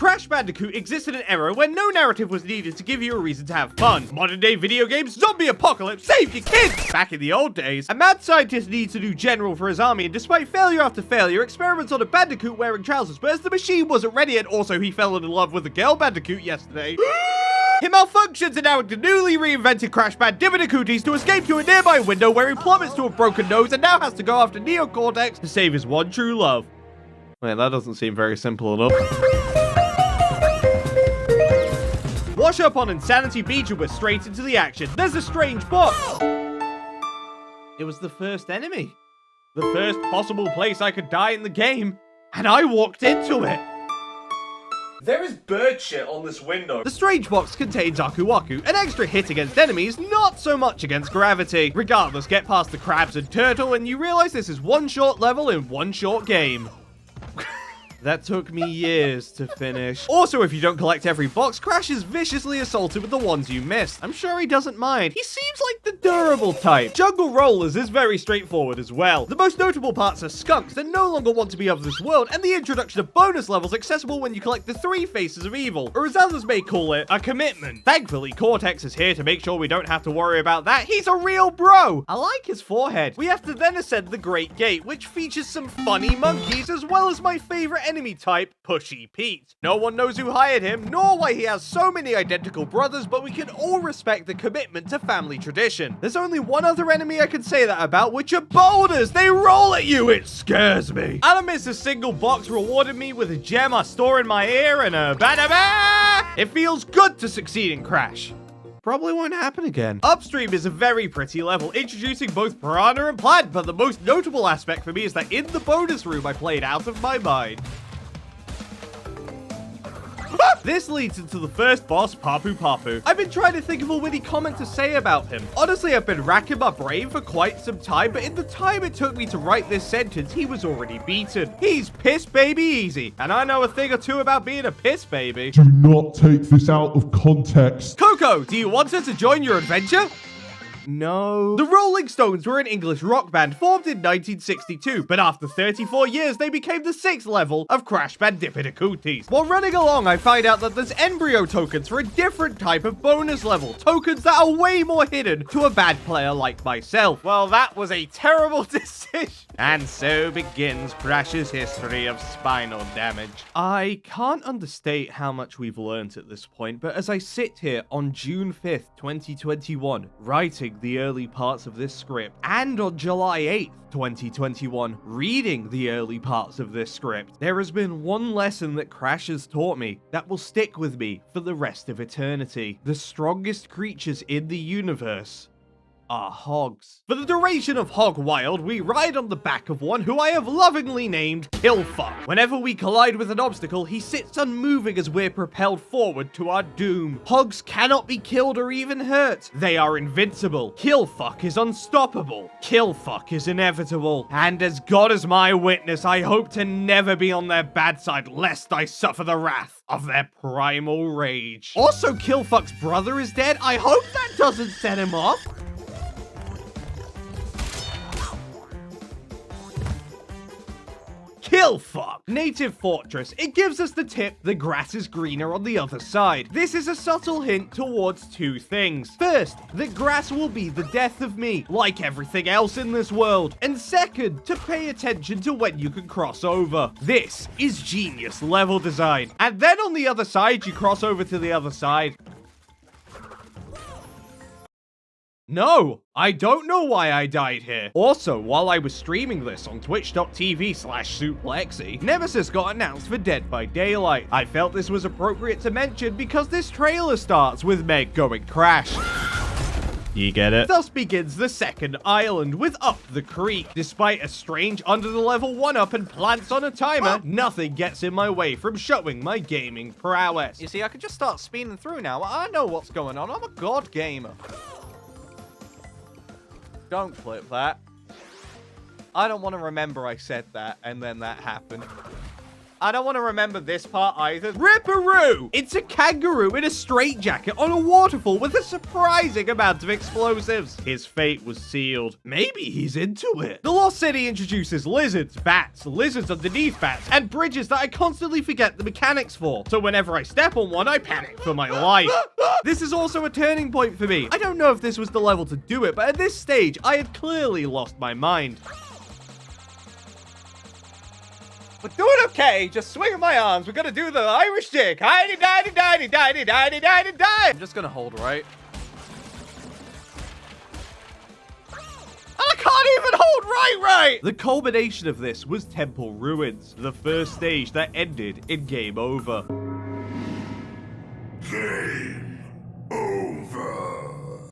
Crash Bandicoot existed in an era when no narrative was needed to give you a reason to have fun. Modern day video games, zombie apocalypse, save your kids! Back in the old days, a mad scientist needs a new general for his army, and despite failure after failure, experiments on a Bandicoot wearing trousers, but as the machine wasn't ready, and also he fell in love with a girl Bandicoot yesterday. He malfunctions and now the newly reinvented Crash Bandicooties to escape to a nearby window where he plummets to a broken nose and now has to go after Neocortex to save his one true love. Wait, that doesn't seem very simple enough. Wash up on Insanity Beach and we're straight into the action. There's a strange box. It was the first enemy. The first possible place I could die in the game, and I walked into it. There is bird shit on this window. The strange box contains Aku Aku, an extra hit against enemies, not so much against gravity. Regardless, get past the crabs and turtle and you realize this is one short level in one short game. That took me years to finish. Also, if you don't collect every box, Crash is viciously assaulted with the ones you missed. I'm sure he doesn't mind. He seems like the durable type. Jungle Rollers is very straightforward as well. The most notable parts are skunks that no longer want to be of this world, and the introduction of bonus levels accessible when you collect the 3 faces of evil, or as others may call it, a commitment. Thankfully, Cortex is here to make sure we don't have to worry about that. He's a real bro. I like his forehead. We have to then ascend the Great Gate, which features some funny monkeys, as well as my favorite enemy type, Pushy Pete. No one knows who hired him, nor why he has so many identical brothers, but we can all respect the commitment to family tradition. There's only one other enemy I can say that about, which are boulders. They roll at you. It scares me. And I miss a single box rewarded me with a gem I store in my ear and a ba-da-ba! It feels good to succeed in Crash. Probably won't happen again. Upstream is a very pretty level, introducing both Piranha and Plant, but the most notable aspect for me is that in the bonus room I played out of my mind. This leads into the first boss, Papu Papu. I've been trying to think of a witty comment to say about him. Honestly, I've been racking my brain for quite some time, but in the time it took me to write this sentence, he was already beaten. He's piss baby easy, and I know a thing or two about being a piss baby. Do not take this out of context. Coco, do you want her to join your adventure? No. The Rolling Stones were an English rock band formed in 1962, but after 34 years, they became the 6th level of Crash Bandicooties. While running along, I find out that there's embryo tokens for a different type of bonus level, tokens that are way more hidden to a bad player like myself. Well, that was a terrible decision. And so begins Crash's history of spinal damage. I can't understate how much we've learned at this point, but as I sit here on June 5th, 2021, writing the early parts of this script, and on July 8th, 2021, reading the early parts of this script, there has been one lesson that Crash has taught me that will stick with me for the rest of eternity. The strongest creatures in the universe are hogs. For the duration of Hog Wild, we ride on the back of one who I have lovingly named Killfuck. Whenever we collide with an obstacle, he sits unmoving as we're propelled forward to our doom. Hogs cannot be killed or even hurt. They are invincible. Killfuck is unstoppable. Killfuck is inevitable. And as God is my witness, I hope to never be on their bad side lest I suffer the wrath of their primal rage. Also, Killfuck's brother is dead. I hope that doesn't set him off. Killfuck! Native Fortress. It gives us the tip the grass is greener on the other side. This is a subtle hint towards 2 things. First, that grass will be the death of me, like everything else in this world. And second, to pay attention to when you can cross over. This is genius level design. And then on the other side, you cross over to the other side. No, I don't know why I died here. Also, while I was streaming this on twitch.tv/SoopLexi, Nemesis got announced for Dead by Daylight. I felt this was appropriate to mention because this trailer starts with Meg going Crash. You get it? Thus begins the second island with Up the Creek. Despite a strange under-the-level 1-up and plants on a timer, nothing gets in my way from showing my gaming prowess. You see, I could just start spinning through now. I know what's going on. I'm a god gamer. Don't clip that. I don't want to remember I said that and then that happened. I don't want to remember this part either. Ripperoo! It's a kangaroo in a straitjacket on a waterfall with a surprising amount of explosives. His fate was sealed. Maybe he's into it. The Lost City introduces lizards, bats, lizards underneath bats, and bridges that I constantly forget the mechanics for. So whenever I step on one, I panic for my life. This is also a turning point for me. I don't know if this was the level to do it, but at this stage, I had clearly lost my mind. We're doing okay, just swinging my arms. We're gonna do the Irish jig. I'm just gonna hold right. I can't even hold right. The culmination of this was Temple Ruins, the first stage that ended in game over. Game over.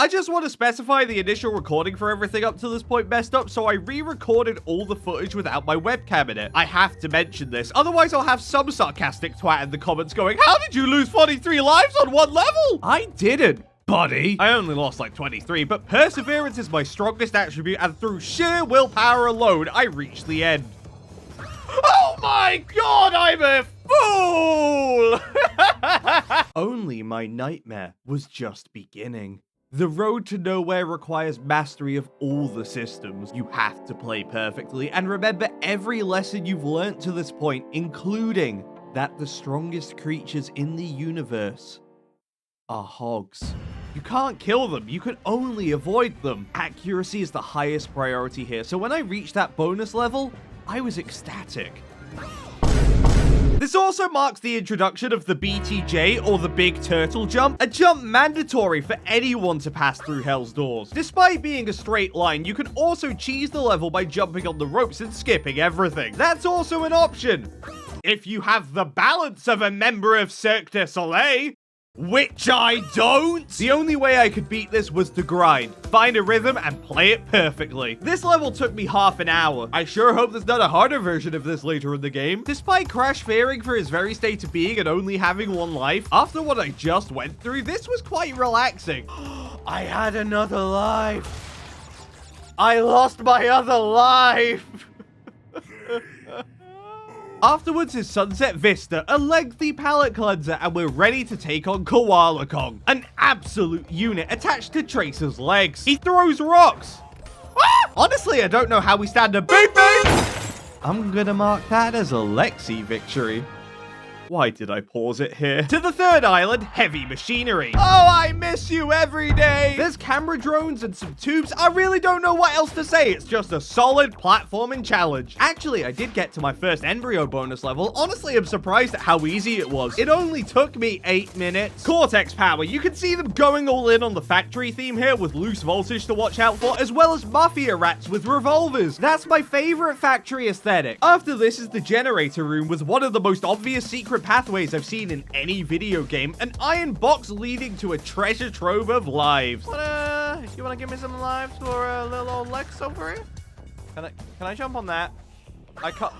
I just want to specify the initial recording for everything up to this point messed up, so I re-recorded all the footage without my webcam in it. I have to mention this, otherwise I'll have some sarcastic twat in the comments going, how did you lose 43 lives on one level? I didn't, buddy. I only lost like 23, but perseverance is my strongest attribute, and through sheer willpower alone, I reached the end. Oh my god, I'm a fool! Only my nightmare was just beginning. The road to nowhere requires mastery of all the systems. You have to play perfectly and remember every lesson you've learnt to this point, including that the strongest creatures in the universe are hogs. You can't kill them, you can only avoid them. Accuracy is the highest priority here, so when I reached that bonus level, I was ecstatic. This also marks the introduction of the BTJ, or the Big Turtle Jump, a jump mandatory for anyone to pass through Hell's Doors. Despite being a straight line, you can also cheese the level by jumping on the ropes and skipping everything. That's also an option, if you have the balance of a member of Cirque du Soleil, which I don't. The only way I could beat this was to grind, find a rhythm, and play it perfectly. This level took me half an hour. I sure hope there's not a harder version of this later in the game. Despite Crash fearing for his very state of being and only having one life, after what I just went through, this was quite relaxing. I had another life. I lost my other life. Afterwards is Sunset Vista, a lengthy palate cleanser, and we're ready to take on Koala Kong, an absolute unit attached to Tracer's legs. He throws rocks. Ah! Honestly, I don't know how we stand a big bang. I'm gonna mark that as a Lexi victory. Why did I pause it here? To the third island, Heavy Machinery. Oh, I miss you every day. There's camera drones and some tubes. I really don't know what else to say. It's just a solid platforming challenge. Actually, I did get to my first embryo bonus level. Honestly, I'm surprised at how easy it was. It only took me 8 minutes. Cortex power. You can see them going all in on the factory theme here with loose voltage to watch out for, as well as mafia rats with revolvers. That's my favorite factory aesthetic. After this is the generator room with one of the most obvious secret pathways I've seen in any video game, an iron box leading to a treasure trove of lives. You wanna give me some lives for a little old Lex over here? Can I jump on that? I can't.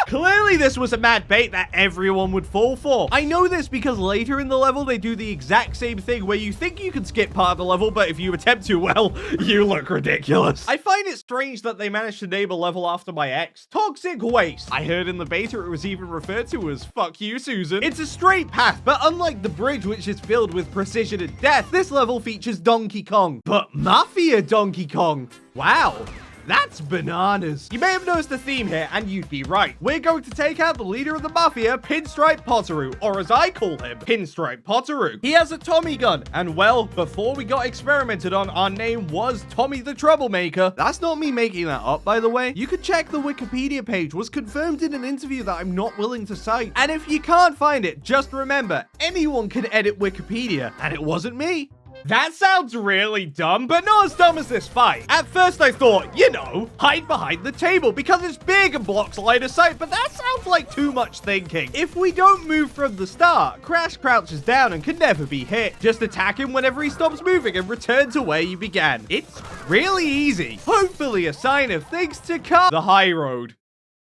Clearly this was a mad bait that everyone would fall for. I know this because later in the level they do the exact same thing where you think you can skip part of the level, but if you attempt to, well, you look ridiculous. I find it strange that they managed to name a level after my ex. Toxic Waste. I heard in the beta it was even referred to as fuck you, Susan. It's a straight path, but unlike the bridge, which is filled with precision and death, this level features Donkey Kong. But Mafia Donkey Kong. Wow. That's bananas. You may have noticed the theme here, and you'd be right. We're going to take out the leader of the Mafia, Pinstripe Potteroo, or as I call him, Pinstripe Potteroo. He has a Tommy gun, and well, before we got experimented on, our name was Tommy the Troublemaker. That's not me making that up, by the way. You could check the Wikipedia page, was confirmed in an interview that I'm not willing to cite. And if you can't find it, just remember, anyone can edit Wikipedia, and it wasn't me. That sounds really dumb, but not as dumb as this fight. At first I thought, you know, hide behind the table because it's big and blocks line of sight, but that sounds like too much thinking. If we don't move from the start, Crash crouches down and can never be hit. Just attack him whenever he stops moving and return to where you began. It's really easy. Hopefully a sign of things to come. The high road.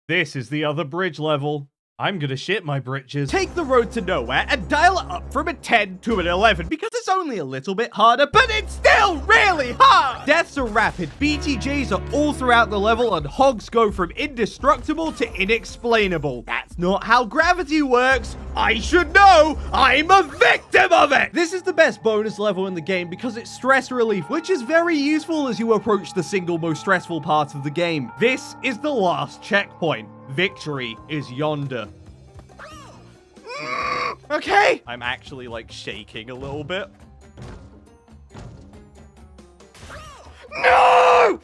This is the other bridge level. I'm gonna shit my britches. Take the road to nowhere and dial it up from a 10 to an 11 because it's only a little bit harder, but it's still really hard! Deaths are rapid, BTJs are all throughout the level, and hogs go from indestructible to inexplainable. That's not how gravity works. I should know! I'm a victim of it! This is the best bonus level in the game because it's stress relief, which is very useful as you approach the single most stressful part of the game. This is the last checkpoint. Victory is yonder. Okay. I'm actually like shaking a little bit. No!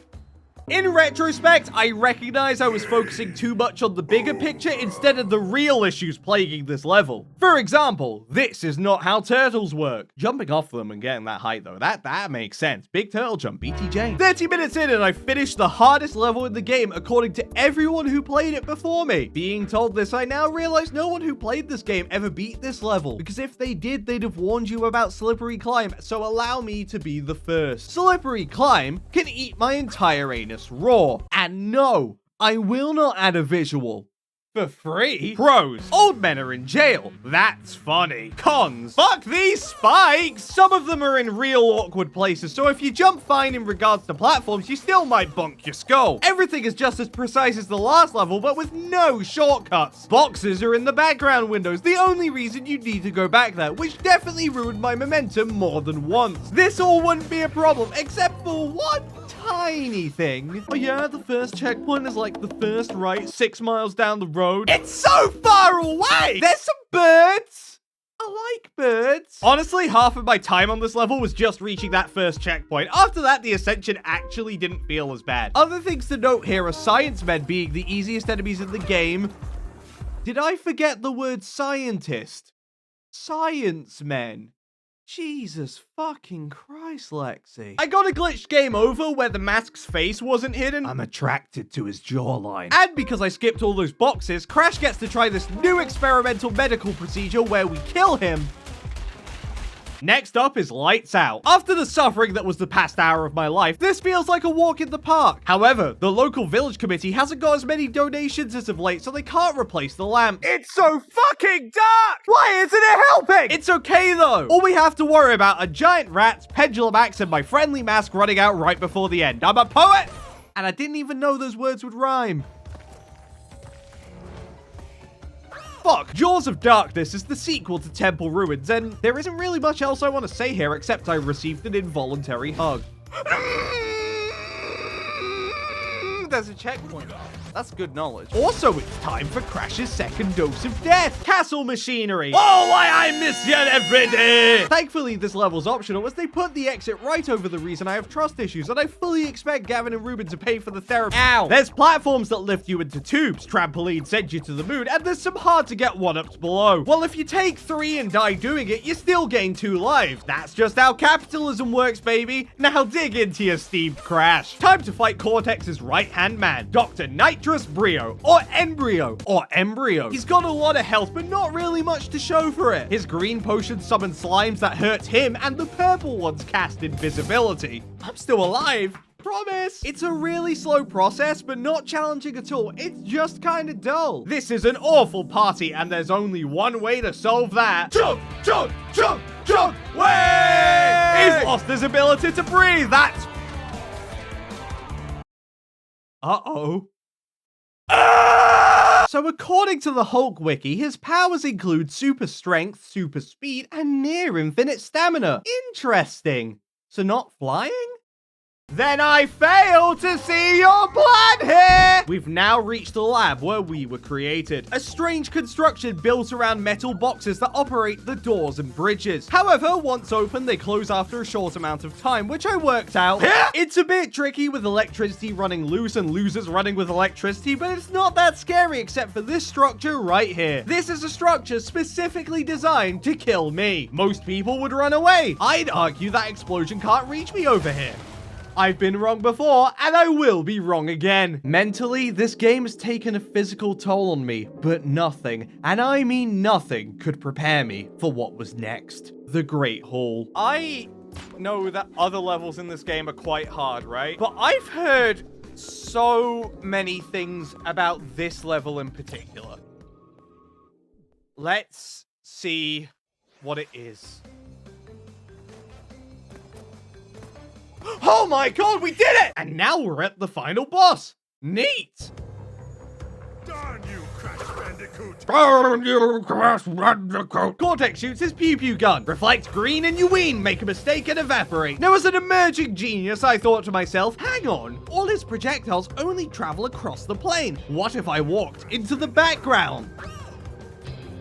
In retrospect, I recognize I was focusing too much on the bigger picture instead of the real issues plaguing this level. For example, this is not how turtles work. Jumping off them and getting that height though, that makes sense. Big turtle jump, BTJ. 30 minutes in and I finished the hardest level in the game according to everyone who played it before me. Being told this, I now realize no one who played this game ever beat this level, because if they did, they'd have warned you about Slippery Climb, so allow me to be the first. Slippery Climb can eat my entire anus raw. And no, I will not add a visual. For free? Pros. Old men are in jail. That's funny. Cons. Fuck these spikes! Some of them are in real awkward places, so if you jump fine in regards to platforms, you still might bonk your skull. Everything is just as precise as the last level, but with no shortcuts. Boxes are in the background windows, the only reason you need to go back there, which definitely ruined my momentum more than once. This all wouldn't be a problem, except for one tiny thing. Oh yeah, the first checkpoint is like the first right 6 miles down the road. It's so far away! There's some birds! I like birds. Honestly, half of my time on this level was just reaching that first checkpoint. After that, the ascension actually didn't feel as bad. Other things to note here are science men being the easiest enemies in the game. Did I forget the word scientist? Science men. Jesus fucking Christ, Lexi. I got a glitched game over where the mask's face wasn't hidden. I'm attracted to his jawline. And because I skipped all those boxes, Crash gets to try this new experimental medical procedure where we kill him. Next up is Lights Out. After the suffering that was the past hour of my life, this feels like a walk in the park. However, the local village committee hasn't got as many donations as of late, so they can't replace the lamp. It's so fucking dark! Why isn't it helping? It's okay though. All we have to worry about are giant rats, pendulum axe, and my friendly mask running out right before the end. I'm a poet! And I didn't even know those words would rhyme. Fuck, Jaws of Darkness is the sequel to Temple Ruins, and there isn't really much else I want to say here except I received an involuntary hug. There's a checkpoint. That's good knowledge. Also, it's time for Crash's second dose of death. Castle machinery. Oh, why I miss you every day. Thankfully, this level's optional as they put the exit right over the reason I have trust issues, and I fully expect Gavin and Ruben to pay for the therapy. Ow. There's platforms that lift you into tubes, trampolines send you to the moon, and there's some hard to get one-ups below. Well, if you take 3 and die doing it, you still gain 2 lives. That's just how capitalism works, baby. Now dig into your steamed Crash. Time to fight Cortex's right-hand man, Dr. Nitrous Brio, or Embryo. He's got a lot of health, but not really much to show for it. His green potion summons slimes that hurt him, and the purple ones cast invisibility. I'm still alive. Promise. It's a really slow process, but not challenging at all. It's just kind of dull. This is an awful party, and there's only one way to solve that. Jump, jump, jump, jump, way! He's lost his ability to breathe. That's... Uh-oh. So according to the Hulk wiki, his powers include super strength, super speed, and near infinite stamina. Interesting. So not flying? Then I fail to see your plan here! We've now reached the lab where we were created. A strange construction built around metal boxes that operate the doors and bridges. However, once open, they close after a short amount of time, which I worked out. It's a bit tricky with electricity running loose and losers running with electricity, but it's not that scary except for this structure right here. This is a structure specifically designed to kill me. Most people would run away. I'd argue that explosion can't reach me over here. I've been wrong before, and I will be wrong again. Mentally, this game has taken a physical toll on me, but nothing, and I mean nothing, could prepare me for what was next. The Great Hall. I know that other levels in this game are quite hard, right? But I've heard so many things about this level in particular. Let's see what it is. Oh my god, we did it! And now we're at the final boss. Neat! Darn you, Crash Bandicoot! Cortex shoots his pew-pew gun, reflects green and you win, make a mistake and evaporate. Now as an emerging genius, I thought to myself, hang on, all his projectiles only travel across the plane. What if I walked into the background?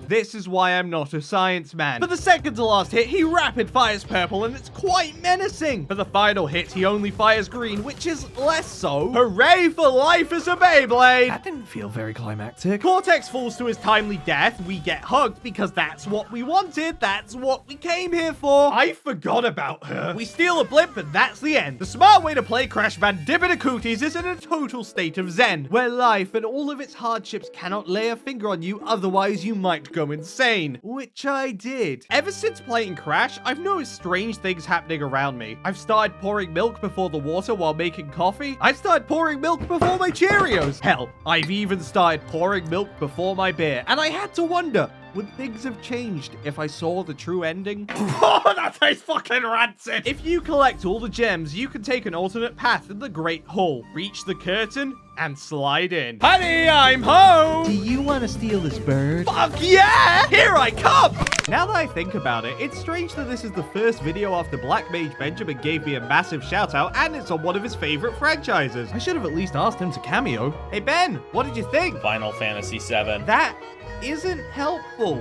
This is why I'm not a science man. For the second to last hit, he rapid fires purple and it's quite menacing. For the final hit, he only fires green, which is less so. Hooray for life as a Beyblade! That didn't feel very climactic. Cortex falls to his timely death. We get hugged because that's what we wanted. That's what we came here for. I forgot about her. We steal a blimp and that's the end. The smart way to play Crash Bandicoot is in a total state of zen, where life and all of its hardships cannot lay a finger on you, otherwise you might go insane, which I did. Ever since playing Crash, I've noticed strange things happening around me. I've started pouring milk before the water while making coffee. I've started pouring milk before my Cheerios. Hell, I've even started pouring milk before my beer. And I had to wonder, would things have changed if I saw the true ending? Oh, that tastes fucking rancid! If you collect all the gems, you can take an alternate path in the Great Hall, reach the curtain, and slide in. Honey, I'm home! Do you want to steal this bird? Fuck yeah! Here I come! Now that I think about it, it's strange that this is the first video after Black Mage Benjamin gave me a massive shout out, and it's on one of his favorite franchises. I should have at least asked him to cameo. Hey Ben, what did you think? Final Fantasy VII. That isn't helpful.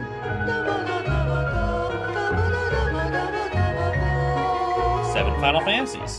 7 Final Fantasies.